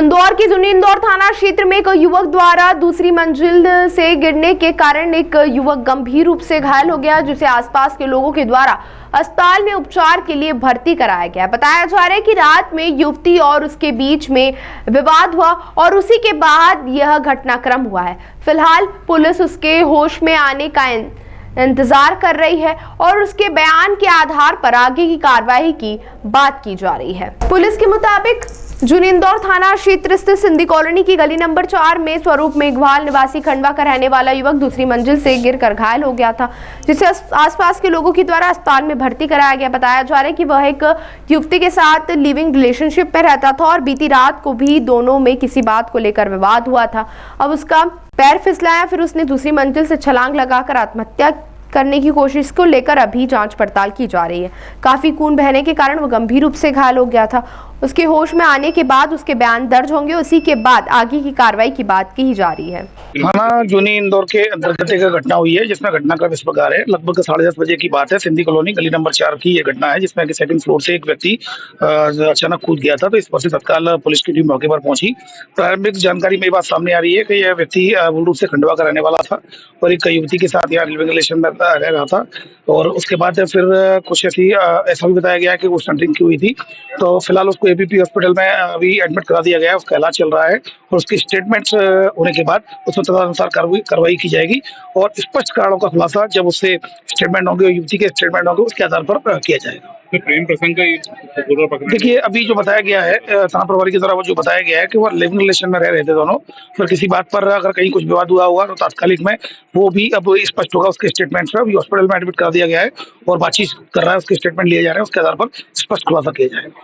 इंदौर के जूनी इंदौर थाना क्षेत्र में एक युवक द्वारा दूसरी मंजिल से गिरने के कारण एक युवक गंभीर रूप से घायल हो गया, जिसे आसपास के लोगों के द्वारा अस्पताल में उपचार के लिए भर्ती कराया गया। बताया जा रहा है कि रात में युवती और उसके बीच में विवाद हुआ और उसी के बाद यह घटनाक्रम हुआ है। फिलहाल पुलिस उसके होश में आने का इंतजार कर रही है और उसके बयान के आधार पर आगे की कार्रवाई की बात की जा रही है। पुलिस के मुताबिक जूनी इंदौर थाना क्षेत्र स्थित सिंधी कॉलोनी की गली नंबर 4 में स्वरूप मेघवाल निवासी खंडवा का रहने वाला युवक दूसरी मंजिल से गिरकर घायल हो गया था, जिसे आसपास के लोगों के द्वारा अस्पताल में भर्ती कराया गया। बताया जा रहा है कि वह एक युवती के साथ लिविंग रिलेशनशिप में रहता था और बीती रात को भी दोनों में किसी बात को लेकर विवाद हुआ था। अब उसका पैर फिसलाया, फिर उसने दूसरी मंजिल से छलांग लगाकर आत्महत्या करने की कोशिश को लेकर अभी जांच पड़ताल की जा रही है। काफी खून बहने के कारण वह गंभीर रूप से घायल हो गया था। उसके होश में आने के बाद उसके बयान दर्ज होंगे, उसी के बाद आगे की कार्रवाई की बात की जा रही है। थाना जूनी इंदौर के अंतर्गत एक घटना हुई है, जिसमें घटनाक्रम इस प्रकार है। लगभग 10:30 बजे की बात है। सिंधी कॉलोनी गली नंबर 4 की ये घटना है, जिसमें कि सेकंड फ्लोर से एक व्यक्ति अचानक कूद गया था। तो इस पर से तत्काल पुलिस की टीम मौके पर पहुंची। प्रारंभिक जानकारी में बात सामने आ रही है कि यह व्यक्ति मूल रूप से खंडवा का रहने वाला था और एक युवती के साथ यहाँ लिविंग रिलेशन में रह रहा था। और उसके बाद फिर कुछ ऐसा भी बताया गया है कि वो स्टंटिंग की हुई थी। तो फिलहाल उसको एबीपी हॉस्पिटल में अभी एडमिट करा दिया गया है। उसका इलाज चल रहा है और उसकी स्टेटमेंट्स होने के बाद उसमें तदनुसार कार्रवाई की जाएगी और स्पष्ट कारणों का खुलासा जब उससे स्टेटमेंट होंगे, युवती के स्टेटमेंट होंगे, उसके आधार पर किया जाएगा। प्रेम प्रसंग का देखिए, अभी जो बताया गया है थाना प्रभारी के द्वारा, वो जो बताया गया है कि वो लिविंग रिलेशन में रह रहे थे दोनों। फिर किसी बात पर अगर कहीं कुछ विवाद हुआ होगा तो तात्कालिक में वो भी अब स्पष्ट होगा उसके स्टेटमेंट्स में। अभी हॉस्पिटल में एडमिट करा दिया गया है और बातचीत कर रहा है, उसके स्टेटमेंट लिए जा रहे हैं, उसके आधार पर स्पष्ट खुलासा किया जाएगा।